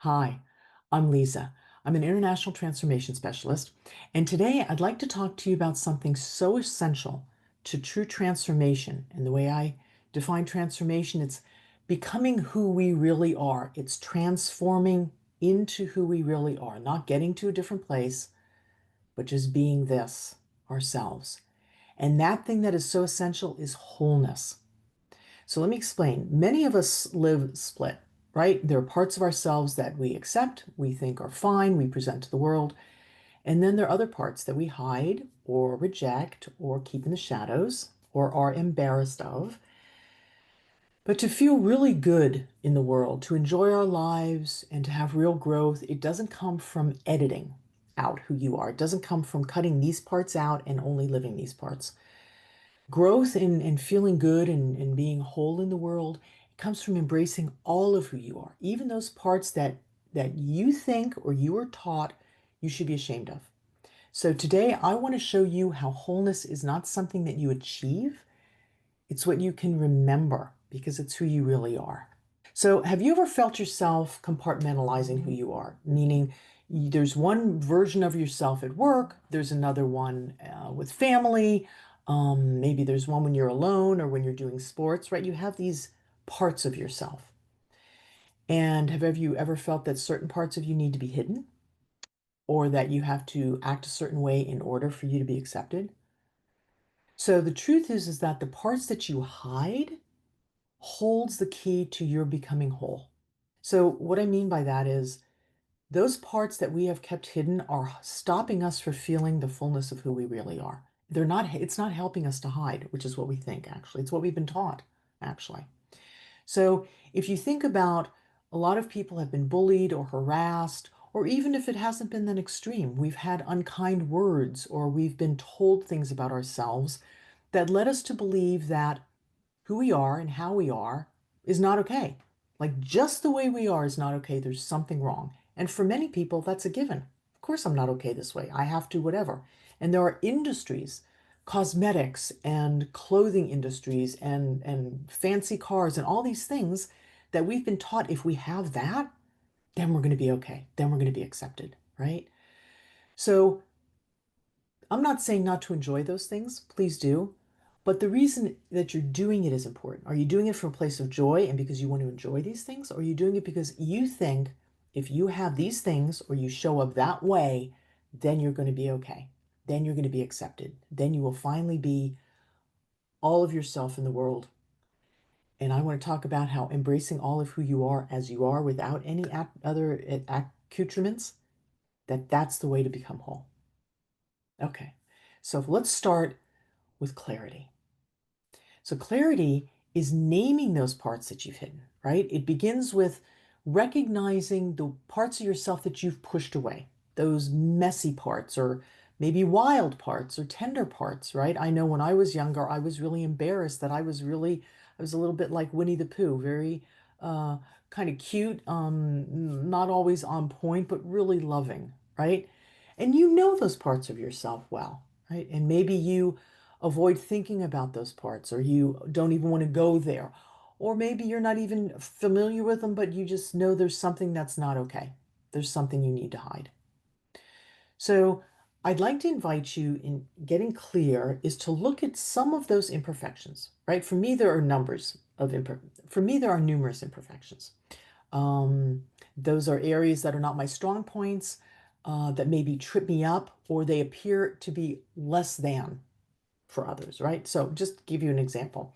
Hi, I'm Leezá. I'm an international transformation specialist, and today I'd like to talk to you about something so essential to true transformation. And the way I define transformation, it's becoming who we really are. It's transforming into who we really are, not getting to a different place, but just being this ourselves. And that thing that is so essential is wholeness. So let me explain. Many of us live split, right? There are parts of ourselves that we accept, we think are fine, we present to the world. And then there are other parts that we hide or reject or keep in the shadows or are embarrassed of. But to feel really good in the world, to enjoy our lives and to have real growth, it doesn't come from editing out who you are. It doesn't come from cutting these parts out and only living these parts. Growth and feeling good and being whole in the world comes from embracing all of who you are, even those parts that you think or you were taught you should be ashamed of. So today I want to show you how wholeness is not something that you achieve, it's what you can remember because it's who you really are. So have you ever felt yourself compartmentalizing who you are? Meaning there's one version of yourself at work, there's another one with family, maybe there's one when you're alone or when you're doing sports, right? You have these parts of yourself. And have you ever felt that certain parts of you need to be hidden or that you have to act a certain way in order for you to be accepted? So the truth is that the parts that you hide holds the key to your becoming whole. So what I mean by that is those parts that we have kept hidden are stopping us from feeling the fullness of who we really are. It's not helping us to hide, which is what we think, actually. It's what we've been taught, actually. So if you think about a lot of people have been bullied or harassed, or even if it hasn't been that extreme, we've had unkind words or we've been told things about ourselves that led us to believe that who we are and how we are is not okay. Like just the way we are is not okay. There's something wrong. And for many people, that's a given. Of course, I'm not okay this way. I have to, whatever. And there are industries, cosmetics and clothing industries and fancy cars and all these things that we've been taught if we have that, then we're going to be okay. Then we're going to be accepted, right? So I'm not saying not to enjoy those things. Please do. But the reason that you're doing it is important. Are you doing it from a place of joy and because you want to enjoy these things? Or are you doing it because you think if you have these things or you show up that way, then you're going to be okay. Then you're going to be accepted. Then you will finally be all of yourself in the world. And I want to talk about how embracing all of who you are as you are without any other accoutrements, that's the way to become whole. Okay. So let's start with clarity. So clarity is naming those parts that you've hidden, right? It begins with recognizing the parts of yourself that you've pushed away, those messy parts or maybe wild parts or tender parts, right? I know when I was younger, I was really embarrassed that I was a little bit like Winnie the Pooh, very uh, kind of cute, not always on point, but really loving, right? And you know those parts of yourself well, right? And maybe you avoid thinking about those parts, or you don't even want to go there. Or maybe you're not even familiar with them, but you just know there's something that's not okay. There's something you need to hide. So I'd like to invite you in getting clear is to look at some of those imperfections, right? For me, there are for me, there are numerous imperfections. Um, those are areas that are not my strong points, that maybe trip me up, or they appear to be less than for others, right? So just give you an example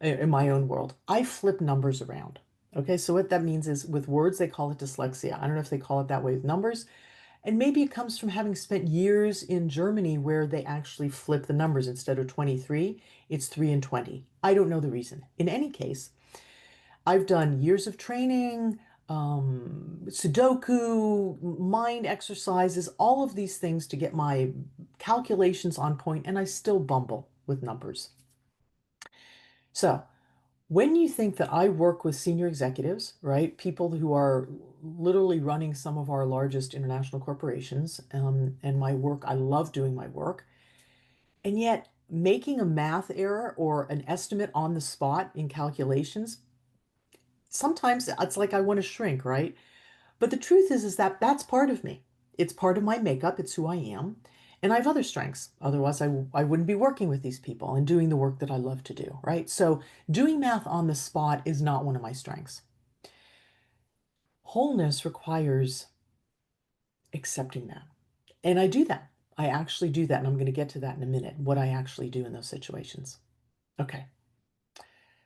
in my own world, I flip numbers around. Okay, so what that means is with words, they call it dyslexia. I don't know if they call it that way with numbers. And maybe it comes from having spent years in Germany where they actually flip the numbers instead of 23, it's 3 and 20. I don't know the reason. In any case, I've done years of training, Sudoku, mind exercises, all of these things to get my calculations on point, and I still bumble with numbers. So, when you think that I work with senior executives, right, people who are literally running some of our largest international corporations, and my work, I love doing my work, and yet making a math error or an estimate on the spot in calculations, sometimes it's like I want to shrink, right? But the truth is that that's part of me. It's part of my makeup. It's who I am. And I have other strengths. Otherwise, I wouldn't be working with these people and doing the work that I love to do, right? So doing math on the spot is not one of my strengths. Wholeness requires accepting that. And I do that. I actually do that. And I'm going to get to that in a minute, what I actually do in those situations. Okay.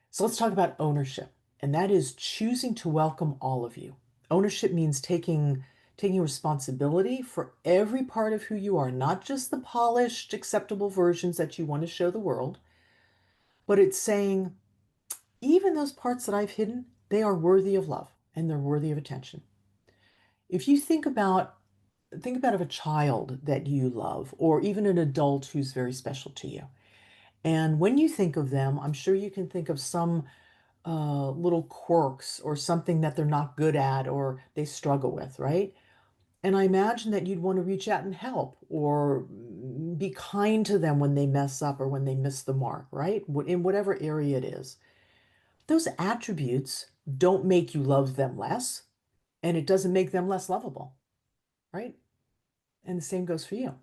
So let's talk about ownership. And that is choosing to welcome all of you. Ownership means taking responsibility for every part of who you are, not just the polished, acceptable versions that you want to show the world, but it's saying, even those parts that I've hidden, they are worthy of love and they're worthy of attention. If you think about of a child that you love, or even an adult who's very special to you. And when you think of them, I'm sure you can think of some little quirks or something that they're not good at or they struggle with, right? And I imagine that you'd want to reach out and help or be kind to them when they mess up or when they miss the mark, right? In whatever area it is. Those attributes don't make you love them less, and it doesn't make them less lovable, right? And the same goes for you.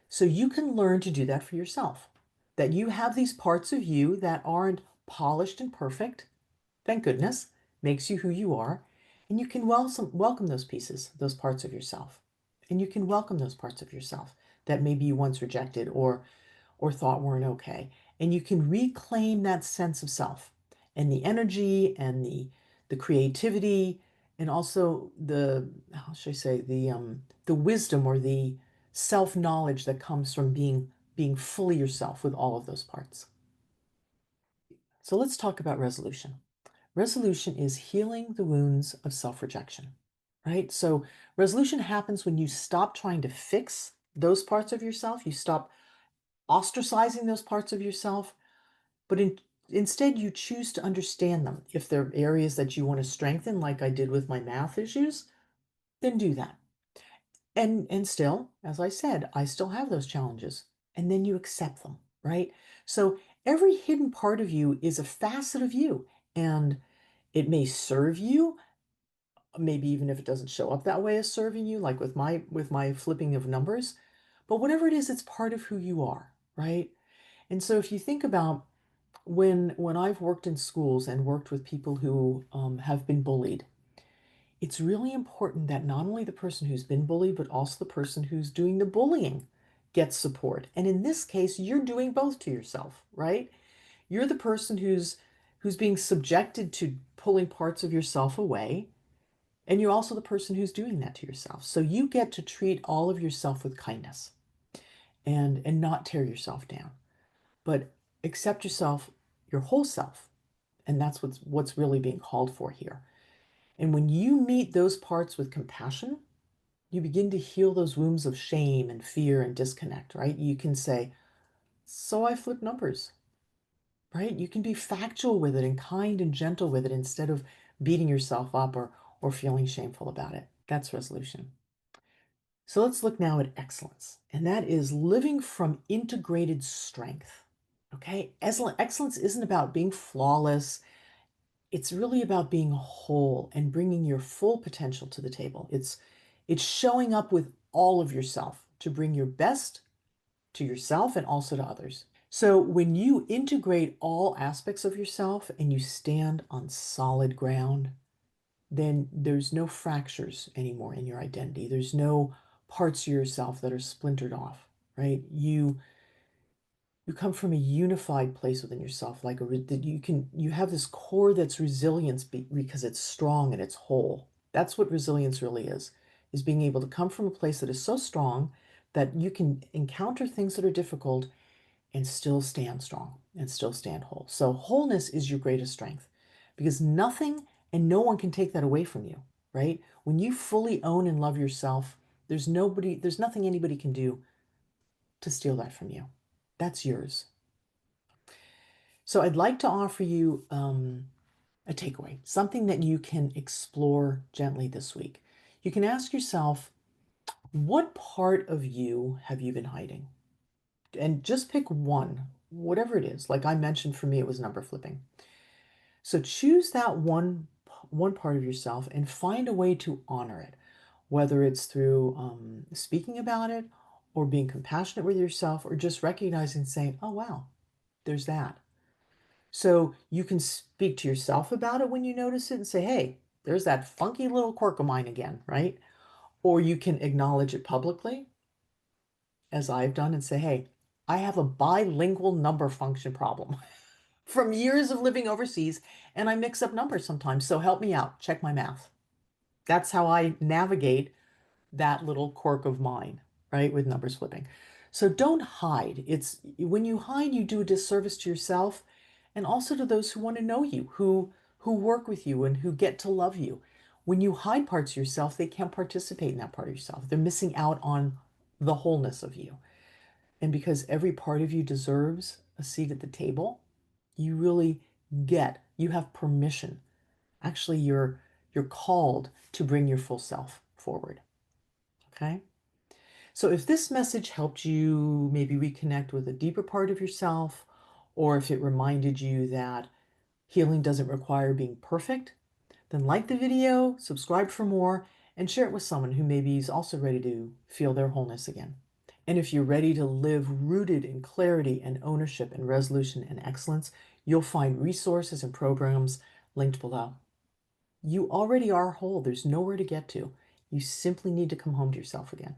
So you can learn to do that for yourself. That you have these parts of you that aren't polished and perfect, thank goodness, makes you who you are. And you can welcome those pieces, those parts of yourself. And you can welcome those parts of yourself that maybe you once rejected or thought weren't okay. And you can reclaim that sense of self and the energy and the creativity and also the, how should I say, the wisdom or the self-knowledge that comes from being fully yourself with all of those parts. So let's talk about resolution. Resolution is healing the wounds of self-rejection, right? So resolution happens when you stop trying to fix those parts of yourself. You stop ostracizing those parts of yourself, but instead you choose to understand them. If there are areas that you want to strengthen, like I did with my math issues, then do that. And still, as I said, I still have those challenges. And then you accept them, right? So every hidden part of you is a facet of you, and it may serve you, maybe even if it doesn't show up that way as serving you, like with my flipping of numbers. But whatever it is, it's part of who you are, right? And so if you think about when I've worked in schools and worked with people who have been bullied, it's really important that not only the person who's been bullied, but also the person who's doing the bullying gets support. And in this case, you're doing both to yourself, right? You're the person who's being subjected to pulling parts of yourself away, and you're also the person who's doing that to yourself. So you get to treat all of yourself with kindness and not tear yourself down, but accept yourself, your whole self. And that's what's really being called for here. And when you meet those parts with compassion, you begin to heal those wounds of shame and fear and disconnect, right? You can say, so I flip numbers, right? You can be factual with it and kind and gentle with it instead of beating yourself up or feeling shameful about it. That's resolution. So let's look now at excellence, and that is living from integrated strength. Okay? Excellence isn't about being flawless. It's really about being whole and bringing your full potential to the table. It's showing up with all of yourself to bring your best to yourself and also to others. So when you integrate all aspects of yourself and you stand on solid ground, then there's no fractures anymore in your identity. There's no parts of yourself that are splintered off, right? You come from a unified place within yourself, like that you have this core that's resilience because it's strong and it's whole. That's what resilience really is being able to come from a place that is so strong that you can encounter things that are difficult and still stand strong and still stand whole. So wholeness is your greatest strength because nothing and no one can take that away from you, right? When you fully own and love yourself, there's nothing anybody can do to steal that from you. That's yours. So I'd like to offer you a takeaway, something that you can explore gently this week. You can ask yourself, what part of you have you been hiding? And just pick one, whatever it is. Like I mentioned, for me, it was number flipping. So choose that one part of yourself and find a way to honor it, whether it's through speaking about it or being compassionate with yourself or just recognizing and saying, oh, wow, there's that. So you can speak to yourself about it when you notice it and say, hey, there's that funky little quirk of mine again, right? Or you can acknowledge it publicly, as I've done, and say, hey, I have a bilingual number function problem from years of living overseas, and I mix up numbers sometimes. So help me out. Check my math. That's how I navigate that little quirk of mine, right? With numbers flipping. So don't hide. It's when you hide, you do a disservice to yourself and also to those who want to know you, who work with you and who get to love you. When you hide parts of yourself, they can't participate in that part of yourself. They're missing out on the wholeness of you. And because every part of you deserves a seat at the table, you really you have permission. Actually, you're called to bring your full self forward. Okay? So if this message helped you maybe reconnect with a deeper part of yourself, or if it reminded you that healing doesn't require being perfect, then like the video, subscribe for more, and share it with someone who maybe is also ready to feel their wholeness again. And if you're ready to live rooted in clarity and ownership and resolution and excellence, you'll find resources and programs linked below. You already are whole. There's nowhere to get to. You simply need to come home to yourself again.